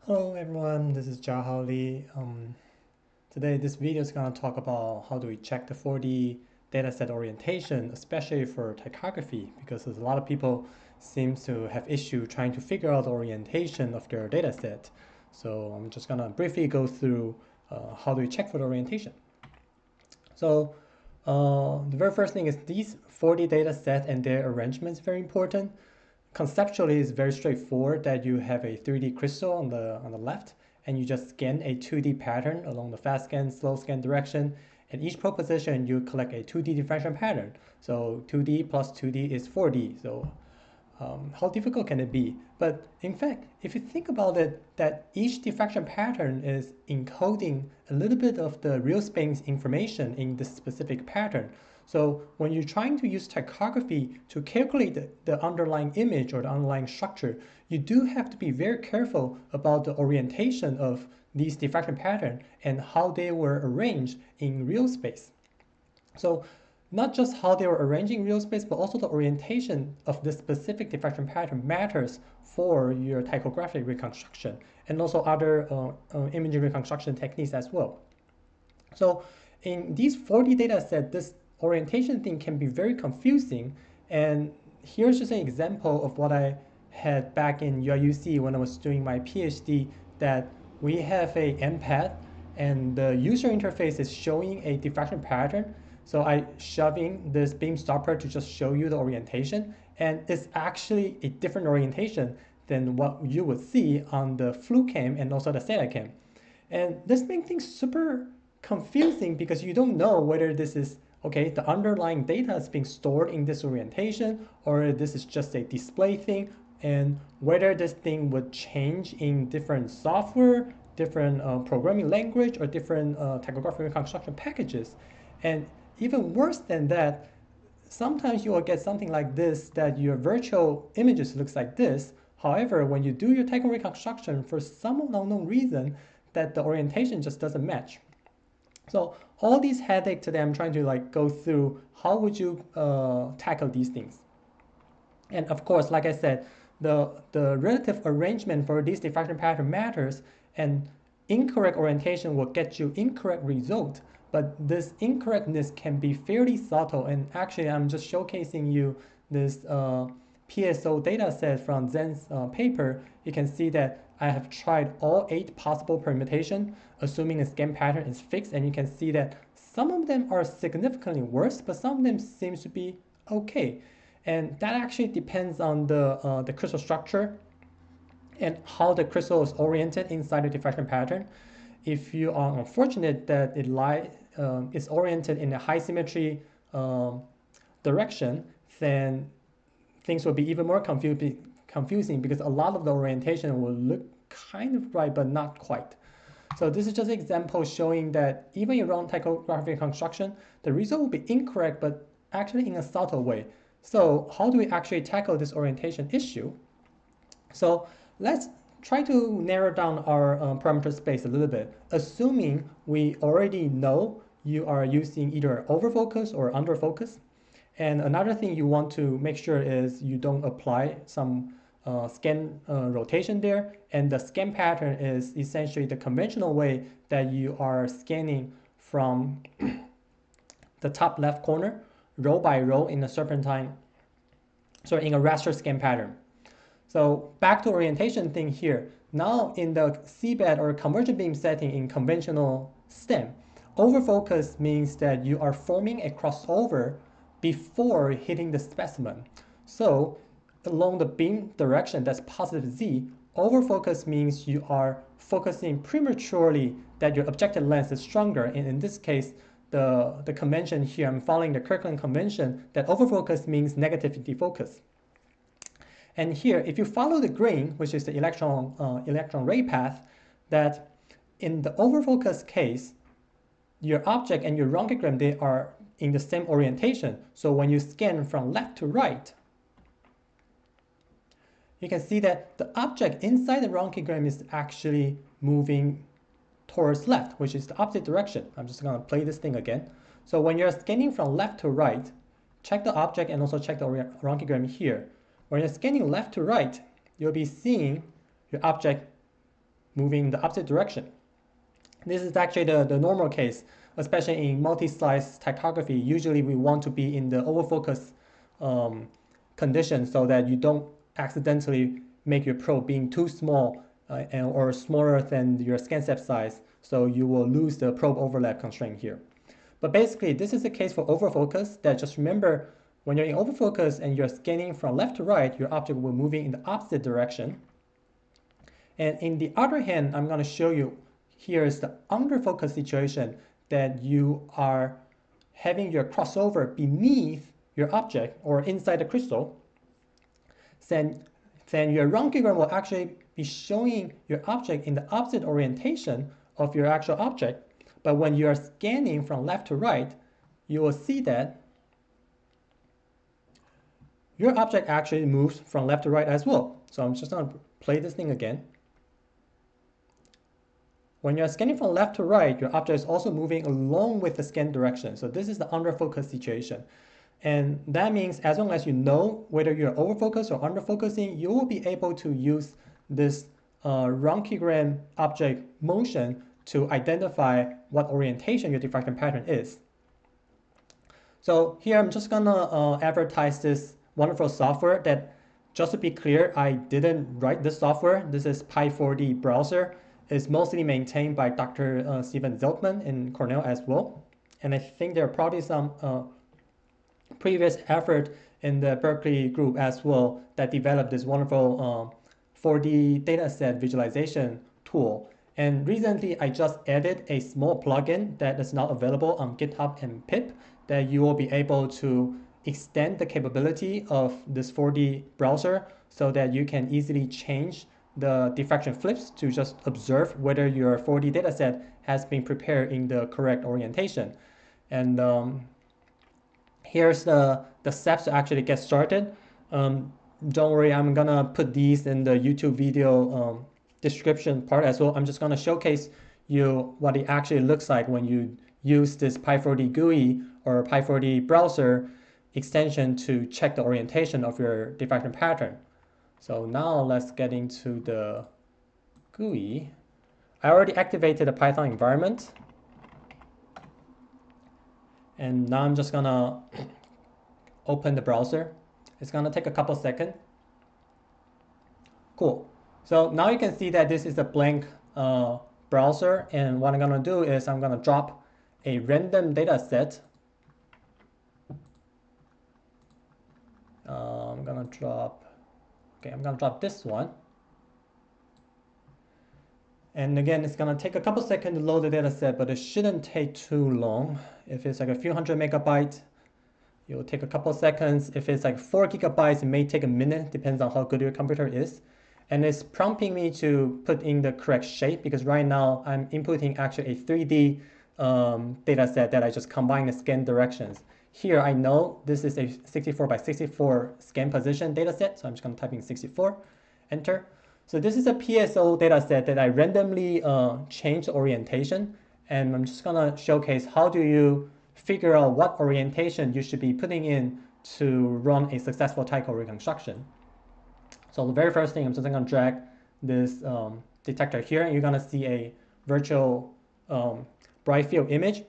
Hello everyone, this is Chia-Hao. Today this video is going to talk about how do we check the 4D dataset orientation, especially for tychography, because there's a lot of people seem to have issue trying to figure out the orientation of their dataset. So I'm just going to briefly go through how do we check for the orientation. So the very first thing is these 4D dataset and their arrangement is very important. Conceptually, it's very straightforward that you have a 3D crystal on the left, and you just scan a 2D pattern along the fast scan, slow scan direction. And each proposition, you collect a 2D diffraction pattern. So 2D plus 2D is 4D. So how difficult can it be? But in fact, if you think about it, that each diffraction pattern is encoding a little bit of the real space information in this specific pattern. So when you're trying to use tychography to calculate the underlying image or the underlying structure, you do have to be very careful about the orientation of these diffraction patterns and how they were arranged in real space. So not just how they were arranging real space, but also the orientation of this specific diffraction pattern matters for your tychographic reconstruction and also other image reconstruction techniques as well. So in these 4D data set, this orientation thing can be very confusing. And here's just an example of what I had back in UIUC when I was doing my PhD, that we have a MPath and the user interface is showing a diffraction pattern. So I shove in this beam stopper to just show you the orientation, and it's actually a different orientation than what you would see on the FluCam and also the SATACam. And this makes things super confusing because you don't know whether this is, okay, the underlying data is being stored in this orientation, or this is just a display thing, and whether this thing would change in different software, different programming language, or different tychographic reconstruction packages. And even worse than that, sometimes you will get something like this, that your virtual images looks like this. However, when you do your tycho reconstruction, for some unknown reason, that the orientation just doesn't match. So all these headaches today, I'm trying to go through how would you tackle these things. And of course, like I said, the relative arrangement for this diffraction pattern matters, and incorrect orientation will get you incorrect result. But this incorrectness can be fairly subtle, and actually I'm just showcasing you this PSO data set from Zen's paper. You can see that I have tried all 8 possible permutations, assuming the scan pattern is fixed, and you can see that some of them are significantly worse, but some of them seems to be okay. And that actually depends on the crystal structure and how the crystal is oriented inside the diffraction pattern. If you are unfortunate that is oriented in a high symmetry direction, then things will be even more confusing because a lot of the orientation will look kind of right, but not quite. So this is just an example showing that even in wrong tychographic construction, the result will be incorrect, but actually in a subtle way. So how do we actually tackle this orientation issue? So let's try to narrow down our parameter space a little bit, assuming we already know you are using either overfocus or underfocus. And another thing you want to make sure is you don't apply some scan rotation there. And the scan pattern is essentially the conventional way that you are scanning from the top left corner, row by row in a serpentine, sorry, in a raster scan pattern. So back to orientation thing here. Now in the seabed or convergent beam setting in conventional STEM, overfocus means that you are forming a crossover before hitting the specimen. So along the beam direction that's positive z, overfocus means you are focusing prematurely that your objective length is stronger. And in this case, the convention here, I'm following the Kirkland convention that overfocus means negative defocus. And here, if you follow the green, which is the electron ray path, that in the overfocus case, your object and your ronchogram, they are in the same orientation. So when you scan from left to right, you can see that the object inside the ronchogram is actually moving towards left, which is the opposite direction. I'm just going to play this thing again. So when you're scanning from left to right, check the object and also check the ronchogram here. When you're scanning left to right, you'll be seeing your object moving in the opposite direction. This is actually the normal case, especially in multi-slice tychography. Usually we want to be in the overfocus condition so that you don't accidentally make your probe being too small or smaller than your scan step size, so you will lose the probe overlap constraint here. But basically, this is the case for overfocus, that just remember, when you're in overfocus and you're scanning from left to right, your object will be moving in the opposite direction. And in the other hand, I'm going to show you, here is the underfocus situation, that you are having your crossover beneath your object or inside the crystal. Then your Rankigram will actually be showing your object in the opposite orientation of your actual object. But when you are scanning from left to right, you will see that your object actually moves from left to right as well. So I'm just going to play this thing again. When you're scanning from left to right, your object is also moving along with the scan direction. So this is the underfocus situation. And that means as long as you know whether you're overfocused or underfocusing, you will be able to use this Rankigram object motion to identify what orientation your diffraction pattern is. So here I'm just gonna advertise this wonderful software that, just to be clear, I didn't write this software. This is Py4D browser. It's mostly maintained by Dr. Steven Zeltman in Cornell as well. And I think there are probably some previous effort in the Berkeley group as well that developed this wonderful 4D dataset visualization tool. And recently, I just added a small plugin that is now available on GitHub and pip that you will be able to extend the capability of this 4D browser so that you can easily change the diffraction flips to just observe whether your 4D dataset has been prepared in the correct orientation. And here's the steps to actually get started. Don't worry, I'm gonna put these in the YouTube video description part as well. I'm just gonna showcase you what it actually looks like when you use this Py4D GUI or Py4D browser extension to check the orientation of your diffraction pattern. So now let's get into the GUI. I already activated the Python environment. And now I'm just gonna open the browser. It's gonna take a couple seconds. Cool. So now you can see that this is a blank browser, and what I'm gonna do is I'm gonna drop a random data set. I'm gonna drop this one. And again, it's gonna take a couple seconds to load the data set, but it shouldn't take too long. If it's like a few hundred megabytes, it will take a couple seconds. If it's like 4 gigabytes, it may take a minute, depends on how good your computer is. And it's prompting me to put in the correct shape because right now I'm inputting actually a 3D data set that I just combine the scan directions. Here I know this is a 64 by 64 scan position data set, so I'm just gonna type in 64, enter. So this is a PSO data set that I randomly changed the orientation, and I'm just gonna showcase how do you figure out what orientation you should be putting in to run a successful Tycho reconstruction. So the very first thing, I'm just gonna drag this detector here, and you're gonna see a virtual bright field image.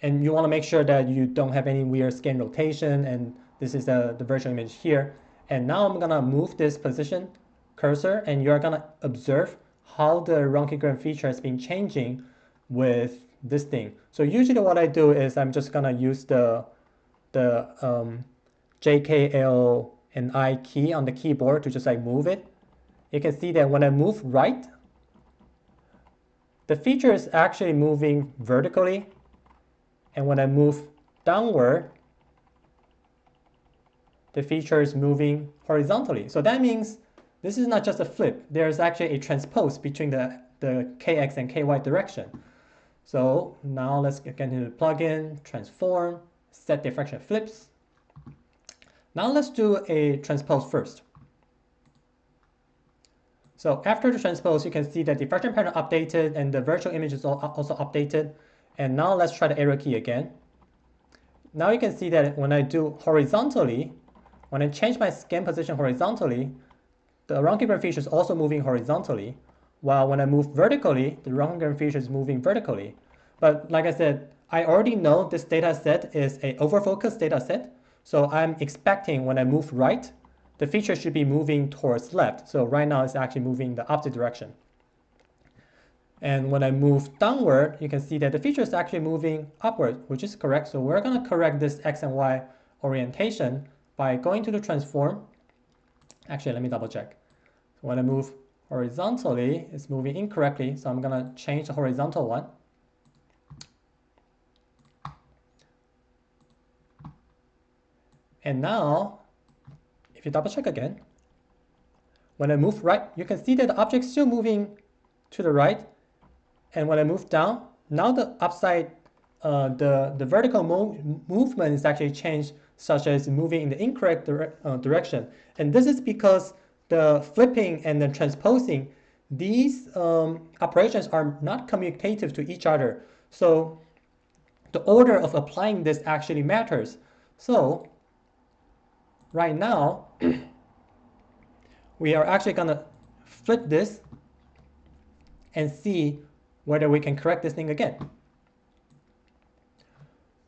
And you wanna make sure that you don't have any weird scan rotation, and this is the virtual image here. And now I'm gonna move this position cursor, and you're gonna observe how the Rankigram feature has been changing with this thing. So usually what I do is I'm just gonna use the JKL and I key on the keyboard to just like move it. You can see that when I move right, the feature is actually moving vertically, and when I move downward, the feature is moving horizontally. So that means this is not just a flip. There's actually a transpose between the KX and KY direction. So now let's get into the plugin, transform, set diffraction flips. Now let's do a transpose first. So after the transpose, you can see that the diffraction pattern updated and the virtual image is also updated. And now let's try the arrow key again. Now you can see that when I do horizontally, when I change my scan position horizontally, the Rankigram feature is also moving horizontally. while when I move vertically, the Röntgen feature is moving vertically. But like I said, I already know this data set is a overfocus data set, so I'm expecting when I move right, the feature should be moving towards left. So right now it's actually moving the opposite direction. And when I move downward, you can see that the feature is actually moving upward, which is correct. So we're going to correct this X and Y orientation by going to the transform. Actually, let me double check. So when I move horizontally, it's moving incorrectly. So I'm going to change the horizontal one. And now, if you double check again, when I move right, you can see that the object is still moving to the right. And when I move down, now the upside, the vertical movement is actually changed, such as moving in the incorrect direction. And this is because the flipping and the transposing, these operations are not commutative to each other. So the order of applying this actually matters. So right now, we are actually going to flip this and see whether we can correct this thing again.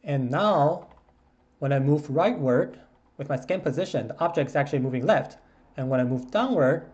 And now, when I move rightward with my scan position, the object is actually moving left. And when I move downward,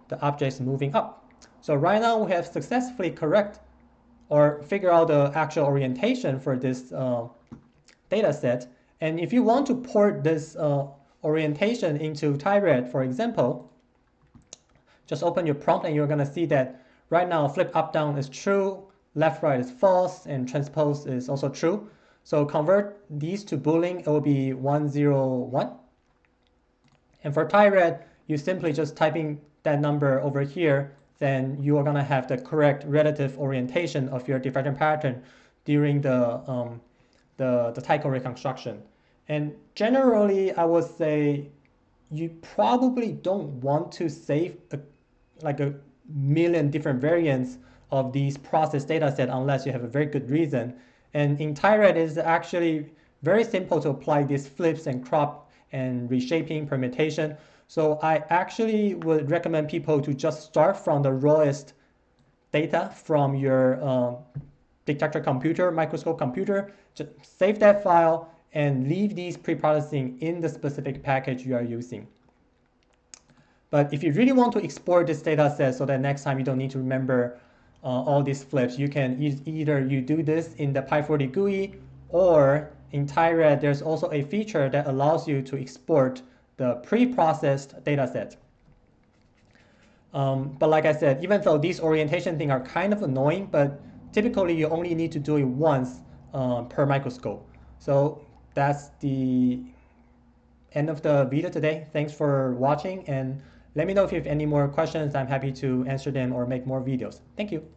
the object is moving up. So right now we have successfully correct or figure out the actual orientation for this data set. And if you want to port this orientation into PtyRAD, for example, just open your prompt and you're going to see that right now flip up down is true, left right is false, and transpose is also true. So convert these to boolean, it will be 1, 0, 1. And for PtyRAD, you simply just typing that number over here, then you are going to have the correct relative orientation of your diffraction pattern during the Tycho reconstruction. And generally, I would say you probably don't want to save like a million different variants of these process data set unless you have a very good reason. And in PtyRAD, it's actually very simple to apply these flips and crop and reshaping permutation. So I actually would recommend people to just start from the rawest data from your detector computer, microscope computer, just save that file and leave these pre-processing in the specific package you are using. But if you really want to export this data set so that next time you don't need to remember all these flips, you can either you do this in the Py40 GUI, or in PtyRAD, there's also a feature that allows you to export the pre-processed data set. But like I said, even though these orientation things are kind of annoying, but typically you only need to do it once per microscope. So that's the end of the video today. Thanks for watching, and let me know if you have any more questions. I'm happy to answer them or make more videos. Thank you.